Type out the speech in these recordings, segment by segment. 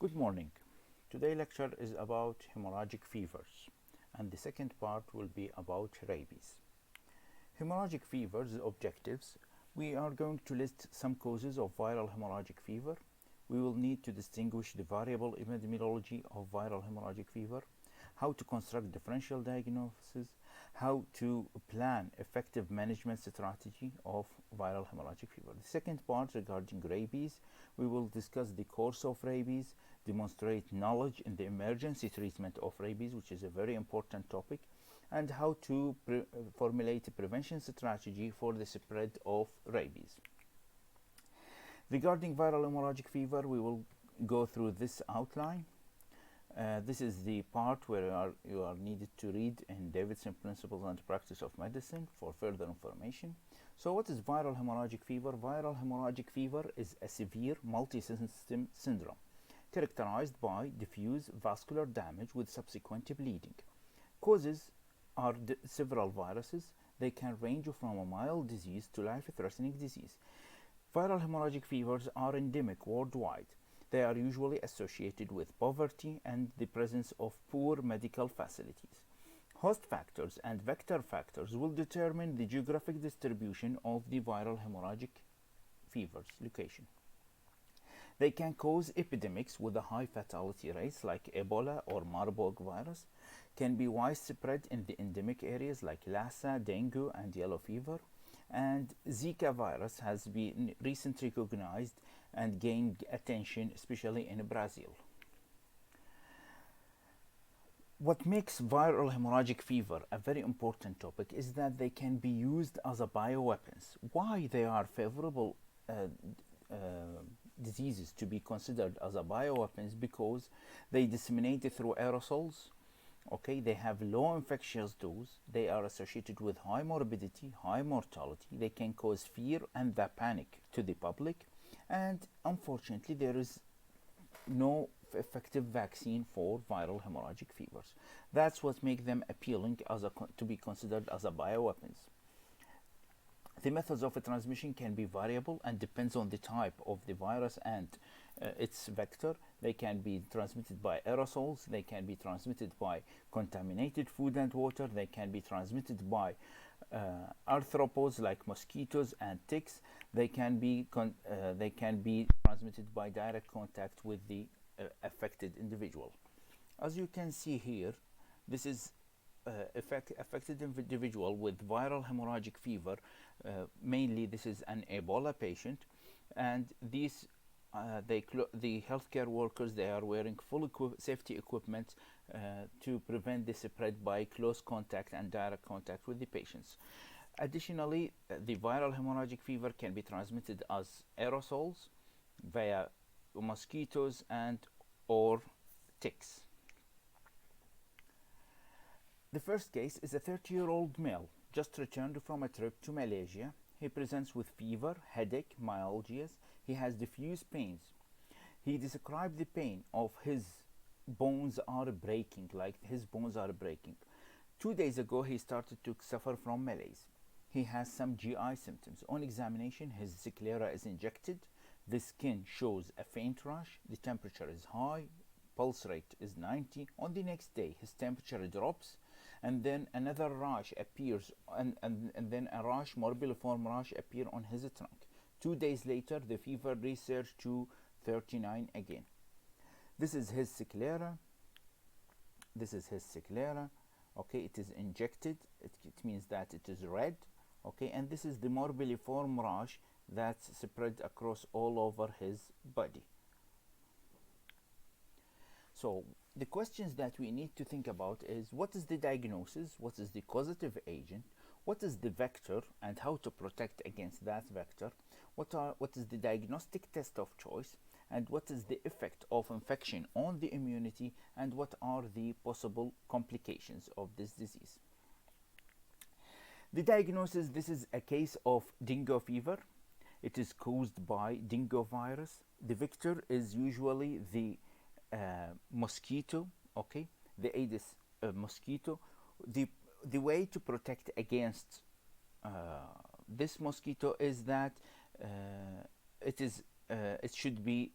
Good morning. Today's lecture is about hemorrhagic fevers, and the second part will be about rabies. Hemorrhagic fevers objectives. We are going to list some causes of viral hemorrhagic fever. We will need to distinguish the variable epidemiology of viral hemorrhagic fever, how to construct differential diagnosis, how to plan effective management strategy of viral hemorrhagic fever. The second part regarding rabies, we will discuss the course of rabies, demonstrate knowledge in the emergency treatment of rabies, which is a very important topic, and how to formulate a prevention strategy for the spread of rabies. Regarding viral hemorrhagic fever, we will go through this outline. This is the part where you are needed to read in Davidson Principles and Practice of Medicine for further information. So what is viral hemorrhagic fever? Viral hemorrhagic fever is a severe multi-system syndrome characterized by diffuse vascular damage with subsequent bleeding. Causes are several viruses. They can range from a mild disease to life-threatening disease. Viral hemorrhagic fevers are endemic worldwide. They are usually associated with poverty and the presence of poor medical facilities. Host factors and vector factors will determine the geographic distribution of the viral hemorrhagic fever's location. They can cause epidemics with a high fatality rates like Ebola or Marburg virus, can be widespread in the endemic areas like Lassa, dengue, and yellow fever, and Zika virus has been recently recognized and gained attention, especially in Brazil. What makes viral hemorrhagic fever a very important topic is that they can be used as a bioweapons. Why they are favorable diseases to be considered as a bioweapons? Because they disseminate through aerosols. Okay, they have low infectious dose, they are associated with high morbidity, high mortality, they can cause fear and the panic to the public, and unfortunately there is no effective vaccine for viral hemorrhagic fevers. That's what makes them appealing to be considered as a bioweapons. The methods of transmission can be variable and depends on the type of the virus and its vector. They can be transmitted by aerosols, they can be transmitted by contaminated food and water, they can be transmitted by arthropods like mosquitoes and ticks. They can be transmitted by direct contact with the affected individual. As you can see here, this is affected individual with viral hemorrhagic fever. Mainly this is an Ebola patient, and these the healthcare workers, they are wearing full safety equipment to prevent the spread by close contact and direct contact with the patients. Additionally, the viral hemorrhagic fever can be transmitted as aerosols via mosquitoes and or ticks. The first case is a 30-year-old male just returned from a trip to Malaysia. He presents with fever, headache, myalgias. He has diffuse pains. He described the pain of his bones are breaking, like his bones are breaking. 2 days ago, he started to suffer from malaise. He has some GI symptoms. On examination, his sclera is injected. The skin shows a faint rash. The temperature is high. Pulse rate is 90. On the next day, his temperature drops, and then another rash appears, and then a rash, morbilliform rash, appear on his trunk. 2 days later, the fever resurged to 39 again. This is his sclera. This is his sclera. Okay, it is injected. It means that it is red. Okay, and this is the morbilliform rash that's spread across all over his body. So the questions that we need to think about is: what is the diagnosis? What is the causative agent? What is the vector and how to protect against that vector? What is the diagnostic test of choice? And what is the effect of infection on the immunity? And what are the possible complications of this disease? The diagnosis: this is a case of dengue fever. It is caused by dengue virus. The vector is usually the mosquito, okay, the Aedes mosquito. The way to protect against this mosquito is that it is it should be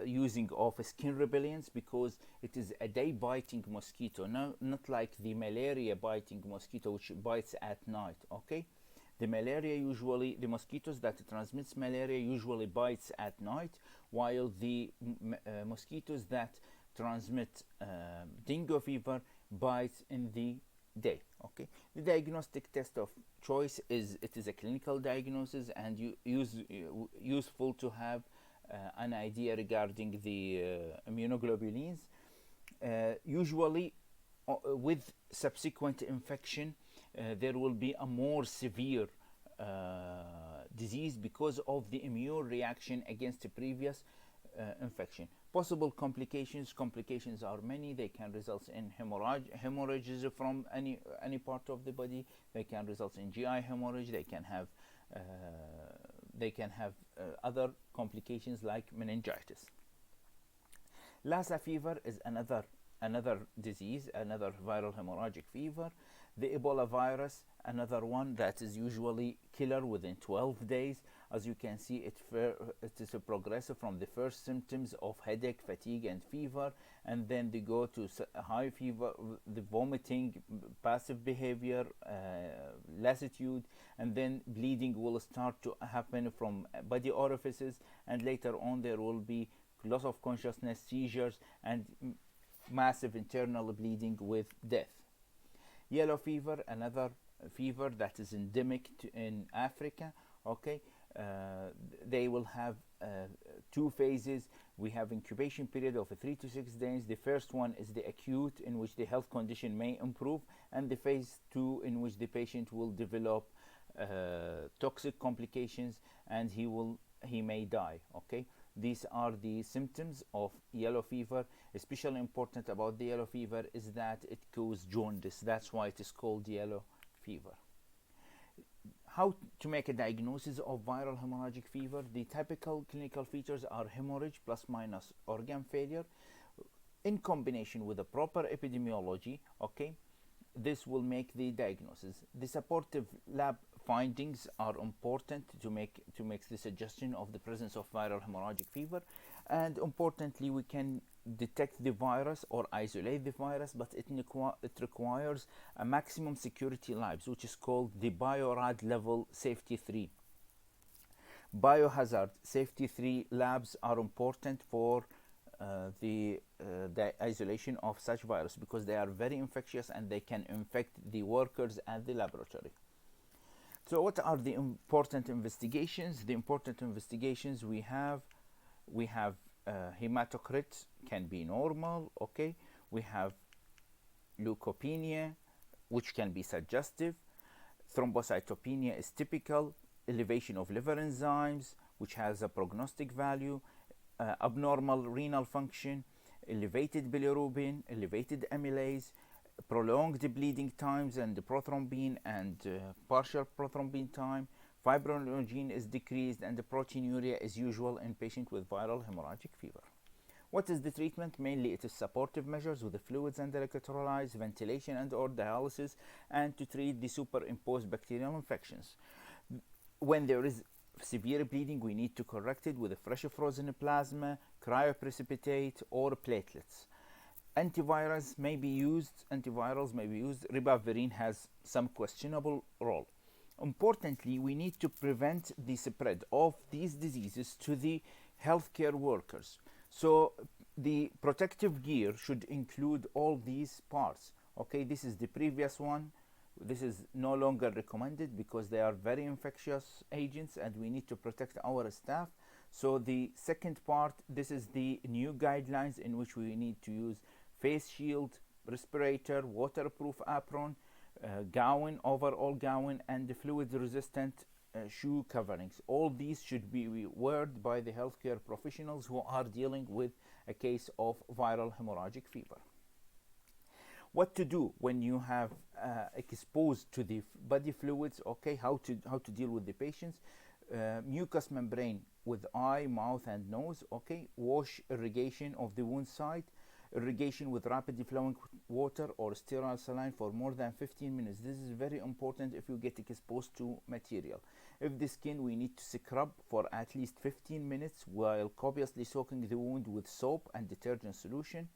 using of skin repellents, because it is a day biting mosquito, not like the malaria biting mosquito which bites at night. Okay, the malaria usually, the mosquitoes that transmits malaria usually bites at night, while the mosquitoes that transmit dengue fever bites in the day. Okay, the diagnostic test of choice is, it is a clinical diagnosis, and useful to have an idea regarding the immunoglobulins. Usually with subsequent infection, there will be a more severe disease because of the immune reaction against the previous infection. Possible complications are many. They can result in hemorrhages from any part of the body. They can result in GI hemorrhage. They can have other complications like meningitis. Lassa fever is another disease, another viral hemorrhagic fever. The Ebola virus, another one that is usually killer within 12 days. As you can see, it is a progressive from the first symptoms of headache, fatigue, and fever, and then they go to high fever, the vomiting, passive behavior, lassitude, and then bleeding will start to happen from body orifices, and later on there will be loss of consciousness, seizures, and massive internal bleeding with death. Yellow fever, another fever that is endemic in Africa. Okay, they will have two phases. We have incubation period of 3 to 6 days. The first one is the acute, in which the health condition may improve, and the phase 2, in which the patient will develop toxic complications, and he may die. Okay, these are the symptoms of yellow fever. Especially important about the yellow fever is that it causes jaundice. That's why it is called yellow fever. How to make a diagnosis of viral hemorrhagic fever? The typical clinical features are hemorrhage plus minus organ failure, in combination with a proper epidemiology. Okay, this will make the diagnosis. The supportive lab findings are important to make the suggestion of the presence of viral hemorrhagic fever, and importantly, we can detect the virus or isolate the virus, but it requires a maximum security labs, which is called the biorad level safety 3. Biohazard safety 3 labs are important for the isolation of such virus, because they are very infectious and they can infect the workers at the laboratory. So what are the important investigations? The important investigations we have hematocrit can be normal. Okay, we have leukopenia, which can be suggestive. Thrombocytopenia is typical. Elevation of liver enzymes, which has a prognostic value. Abnormal renal function, elevated bilirubin, elevated amylase, prolonged bleeding times, and the prothrombin and partial prothrombin time. Fibrinogen is decreased, and the proteinuria is usual in patients with viral hemorrhagic fever. What is the treatment? Mainly it is supportive measures with the fluids and electrolytes, ventilation and or dialysis, and to treat the superimposed bacterial infections. When there is severe bleeding, we need to correct it with a fresh frozen plasma, cryoprecipitate, or platelets. Antivirals may be used. Ribavirin has some questionable role. Importantly, we need to prevent the spread of these diseases to the healthcare workers. So the protective gear should include all these parts. Okay, this is the previous one. This is no longer recommended because they are very infectious agents and we need to protect our staff. So the second part, this is the new guidelines in which we need to use face shield, respirator, waterproof apron, gown, overall gown, and the fluid resistant shoe coverings. All these should be worn by the healthcare professionals who are dealing with a case of viral hemorrhagic fever. What to do when you have exposed to the body fluids? Okay, how to deal with the patients. Mucous membrane with eye, mouth, and nose. Okay, wash irrigation of the wound site. Irrigation with rapidly flowing water or sterile saline for more than 15 minutes. This is very important if you get exposed to material. If the skin, we need to scrub for at least 15 minutes while copiously soaking the wound with soap and detergent solution.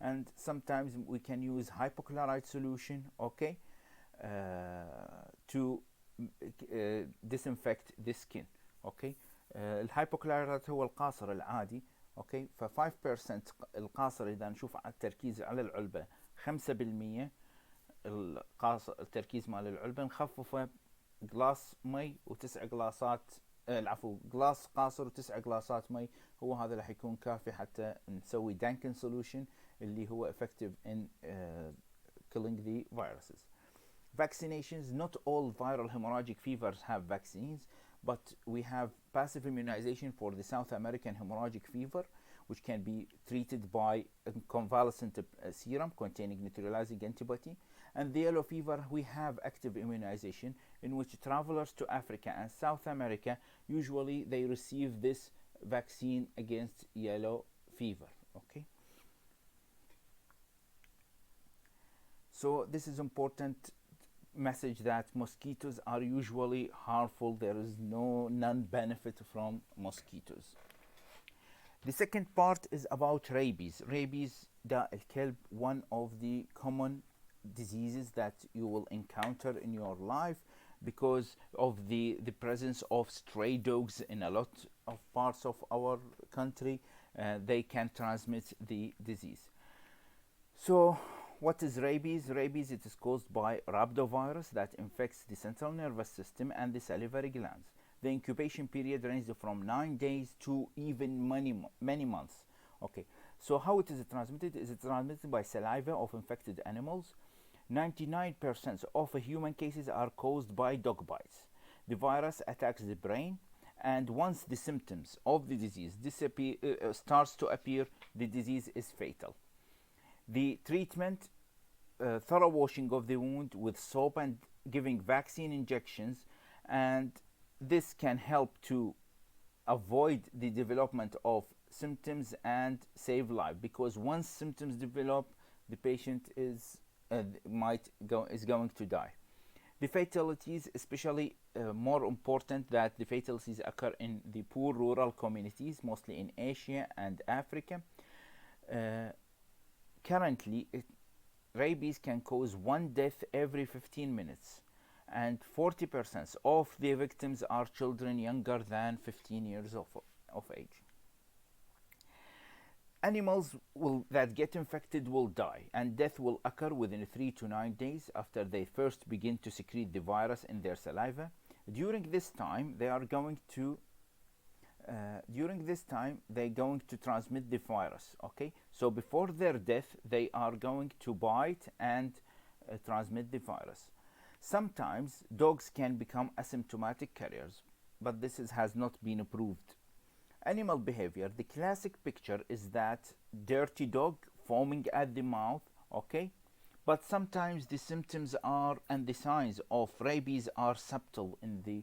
And sometimes we can use hypochlorite solution, okay, to disinfect the skin. okay. الهايبوكلوريت هو القاصر العادي. اوكي، ف 5% القاصر اذا نشوف على التركيز على العلبه 5%، التركيز مال العلبه نخففه جلاس مي و9 جلاسات العفو جلاس قاصر و9 جلاسات مي، هو هذا راح يكون كافي حتى نسوي دانكن سولوشن اللي هو effective in killing the viruses. Vaccinations, not all viral hemorrhagic fevers have vaccines, but we have passive immunization for the South American hemorrhagic fever, which can be treated by a convalescent serum containing neutralizing antibody. And the yellow fever, we have active immunization in which travelers to Africa and South America, usually they receive this vaccine against yellow fever. Okay. So this is important message that mosquitoes are usually harmful. There is none benefit from mosquitoes. The second part is about rabies. Rabies, داء الكلب, one of the common diseases that you will encounter in your life because of the presence of stray dogs in a lot of parts of our country. They can transmit the disease. So what is rabies? Rabies, it is caused by rhabdovirus that infects the central nervous system and the salivary glands. The incubation period ranges from 9 days to even many months. Okay, so how it is transmitted? Is it transmitted by saliva of infected animals? 99% of human cases are caused by dog bites. The virus attacks the brain, and once the symptoms of the disease starts to appear, the disease is fatal. The treatment, thorough washing of the wound with soap and giving vaccine injections, and this can help to avoid the development of symptoms and save life, because once symptoms develop, the patient is going to die. The fatalities, especially more important that the fatalities occur in the poor rural communities, mostly in Asia and Africa. Currently, rabies can cause one death every 15 minutes, and 40% of the victims are children younger than 15 years of age. Animals that get infected will die, and death will occur within 3 to 9 days after they first begin to secrete the virus in their saliva. During this time, they're going to transmit the virus. Okay, so before their death, they are going to bite and transmit the virus. Sometimes dogs can become asymptomatic carriers, but this has not been approved. Animal behavior, the classic picture is that dirty dog foaming at the mouth, okay, but sometimes the symptoms are and the signs of rabies are subtle in the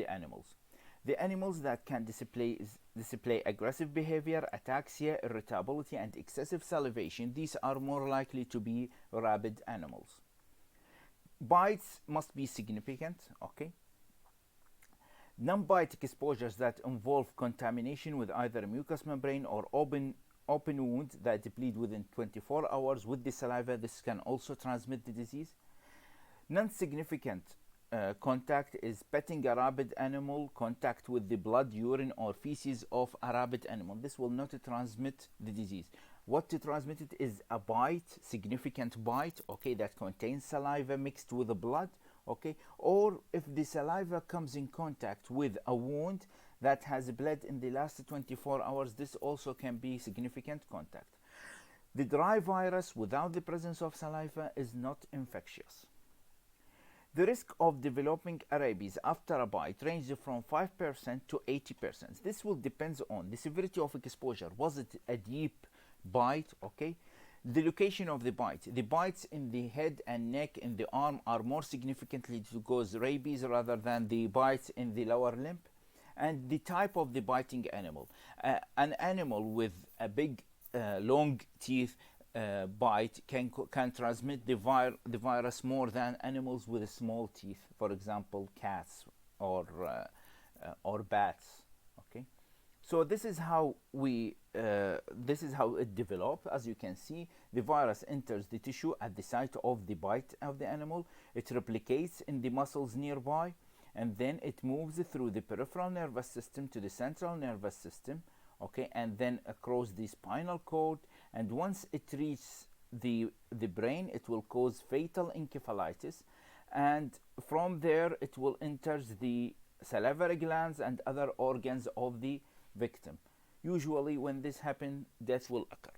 animals. The animals that can display aggressive behavior, ataxia, irritability, and excessive salivation, these are more likely to be rabid animals. Bites must be significant, okay. Non-bite exposures that involve contamination with either mucous membrane or open wound that bleed within 24 hours with the saliva, this can also transmit the disease. Non-significant contact is petting a rabid animal, contact with the blood, urine, or feces of a rabid animal. This will not transmit the disease. What to transmit it is a bite, significant bite, okay, that contains saliva mixed with the blood, okay, or if the saliva comes in contact with a wound that has bled in the last 24 hours, this also can be significant contact. The dry virus without the presence of saliva is not infectious. The risk of developing rabies after a bite ranges from 5% to 80%. This will depend on the severity of exposure. Was it a deep bite? Okay. The location of the bite. The bites in the head and neck and the arm are more significantly to cause rabies rather than the bites in the lower limb. And the type of the biting animal. An animal with a big long teeth bite can transmit the virus more than animals with small teeth, for example, cats or bats. Okay, so this is how it develops. As you can see, the virus enters the tissue at the site of the bite of the animal. It replicates in the muscles nearby, and then it moves through the peripheral nervous system to the central nervous system. Okay, and then across the spinal cord, and once it reaches the brain, it will cause fatal encephalitis, and from there it will enter the salivary glands and other organs of the victim. Usually when this happens, death will occur.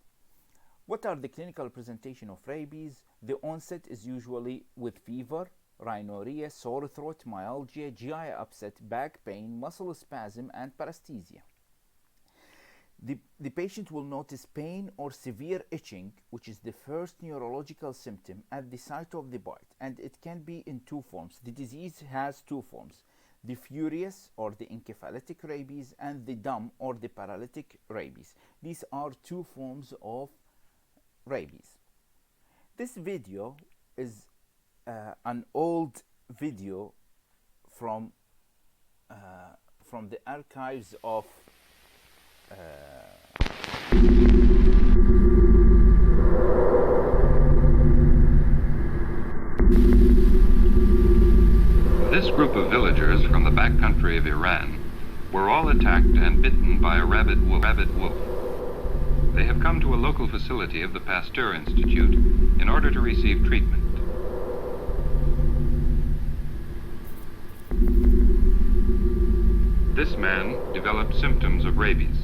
What are the clinical presentation of rabies? The onset is usually with fever, rhinorrhea, sore throat, myalgia, GI upset, back pain, muscle spasm, and paresthesia. The patient will notice pain or severe itching, which is the first neurological symptom at the site of the bite, and it can be in two forms. The disease has two forms: the furious or the encephalitic rabies, and the dumb or the paralytic rabies. These are two forms of rabies. This video is an old video from the archives of This group of villagers from the backcountry of Iran were all attacked and bitten by a rabid wolf. They have come to a local facility of the Pasteur Institute in order to receive treatment. This man developed symptoms of rabies.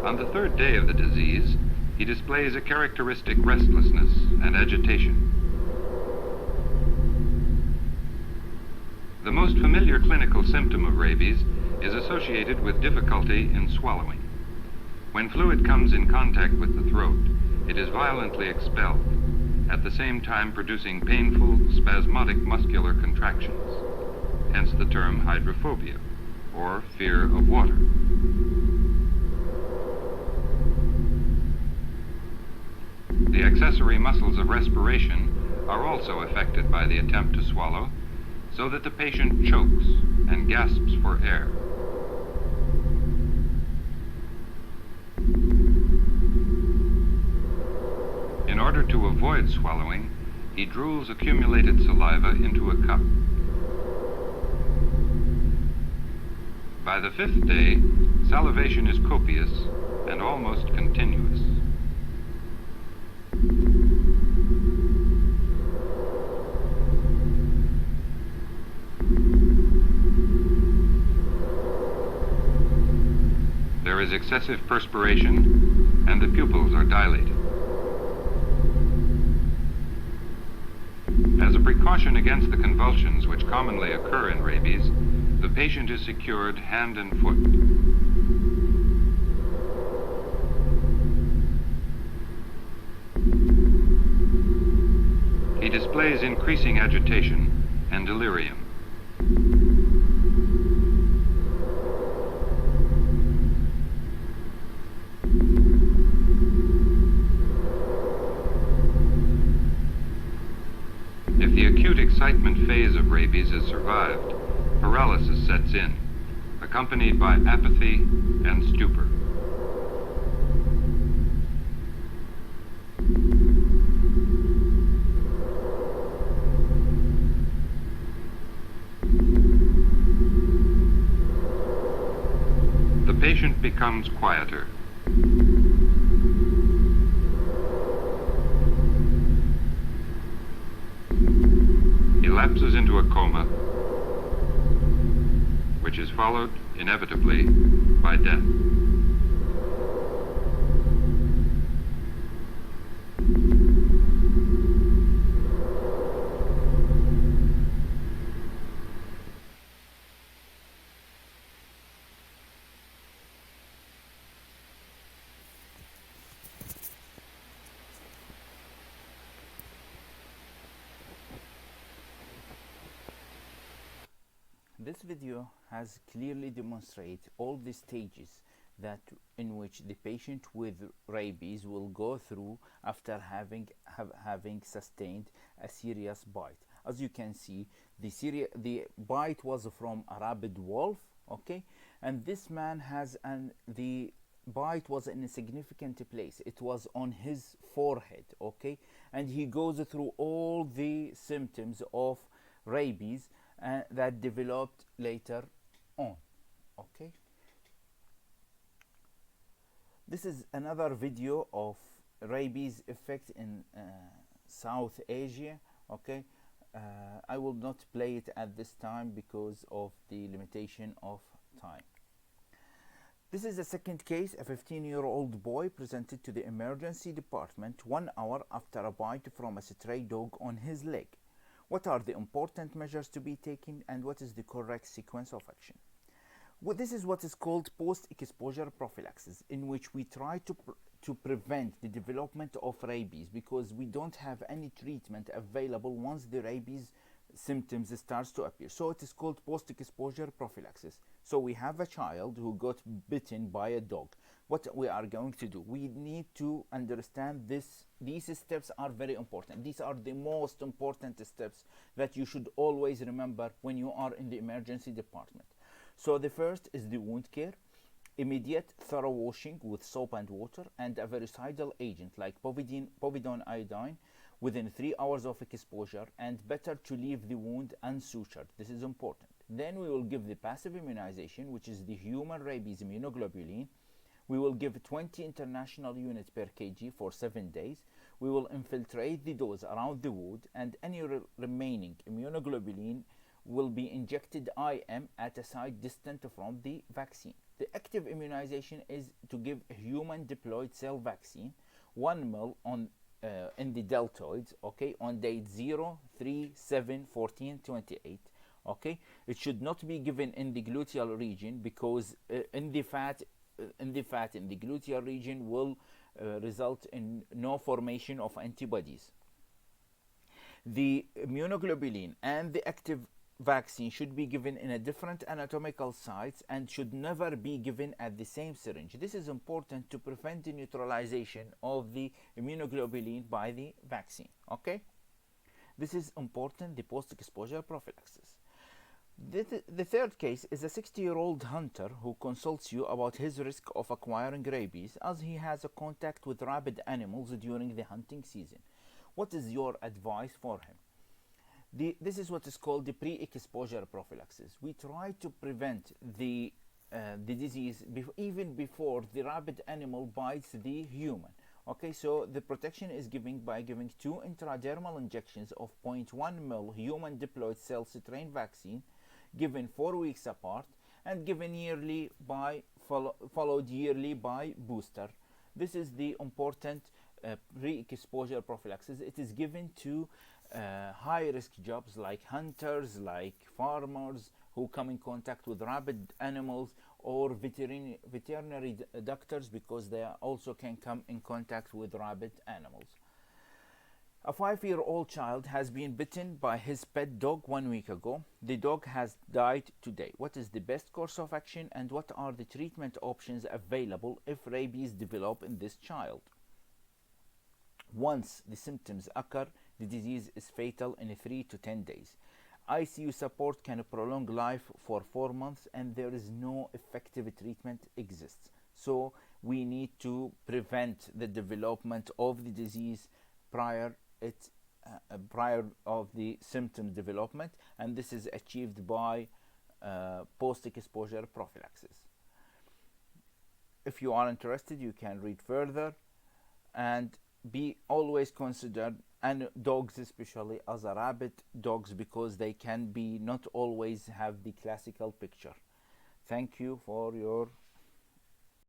On the third day of the disease, he displays a characteristic restlessness and agitation. The most familiar clinical symptom of rabies is associated with difficulty in swallowing. When fluid comes in contact with the throat, it is violently expelled, at the same time producing painful, spasmodic muscular contractions, hence the term hydrophobia, or fear of water. The accessory muscles of respiration are also affected by the attempt to swallow, so that the patient chokes and gasps for air. In order to avoid swallowing, he drools accumulated saliva into a cup. By the fifth day, salivation is copious and almost continuous. There is excessive perspiration, and the pupils are dilated. As a precaution against the convulsions which commonly occur in rabies, the patient is secured hand and foot. He displays increasing agitation and delirium. If the acute excitement phase of rabies is survived, paralysis sets in, accompanied by apathy and stupor. The patient becomes quieter. He lapses into a coma, which is followed, inevitably, by death. This video has clearly demonstrated all the stages that in which the patient with rabies will go through after having sustained a serious bite. As you can see, the bite was from a rabid wolf, okay, and this man has the bite was in a significant place. It was on his forehead, okay, and he goes through all the symptoms of rabies that developed later on, okay. This is another video of rabies effect in South Asia, okay. I will not play it at this time because of the limitation of time. This is the second case. A 15-year-old boy presented to the emergency department 1 hour after a bite from a stray dog on his leg. What are the important measures to be taken, and what is the correct sequence of action? Well, this is what is called post-exposure prophylaxis, in which we try to prevent the development of rabies, because we don't have any treatment available once the rabies symptoms starts to appear. So it is called post-exposure prophylaxis. So we have a child who got bitten by a dog. What we are going to do, we need to understand this. These steps are very important. These are the most important steps that you should always remember when you are in the emergency department. So the first is the wound care. Immediate thorough washing with soap and water and a virucidal agent like povidone iodine within 3 hours of exposure, and better to leave the wound unsutured. This is important. Then we will give the passive immunization, which is the human rabies immunoglobulin. We will give 20 international units per kg for 7 days. We will infiltrate the dose around the wound, and any remaining immunoglobulin will be injected IM at a site distant from the vaccine. The active immunization is to give a human diploid cell vaccine, 1 ml in the deltoids, okay, on date 0, 3, 7, 14, 28. Okay, it should not be given in the gluteal region, because in the fat in the gluteal region will result in no formation of antibodies. The immunoglobulin and the active vaccine should be given in a different anatomical sites and should never be given at the same syringe. This is important to prevent the neutralization of the immunoglobulin by the vaccine. Okay, this is important, the post-exposure prophylaxis. The third case is a 60-year-old hunter who consults you about his risk of acquiring rabies as he has a contact with rabid animals during the hunting season. What is your advice for him? This is what is called the pre-exposure prophylaxis. We try to prevent the disease even before the rabid animal bites the human. Okay, so the protection is given by giving 2 intradermal injections of 0.1 ml human diploid cell strain vaccine, given 4 weeks apart, and given yearly followed yearly by booster. This is the important pre-exposure prophylaxis. It is given to high-risk jobs like hunters, like farmers who come in contact with rabid animals, or veterinary doctors, because they also can come in contact with rabid animals. A 5-year-old child has been bitten by his pet dog 1 week ago. The dog has died today. What is the best course of action, and what are the treatment options available if rabies develop in this child? Once the symptoms occur, the disease is fatal in 3 to 10 days. ICU support can prolong life for 4 months, and there is no effective treatment exists. So we need to prevent the development of the disease prior of the symptom development, and this is achieved by post-exposure prophylaxis. If you are interested, you can read further, and be always considered, and dogs especially, as a rabid dogs, because they can be not always have the classical picture. Thank you for your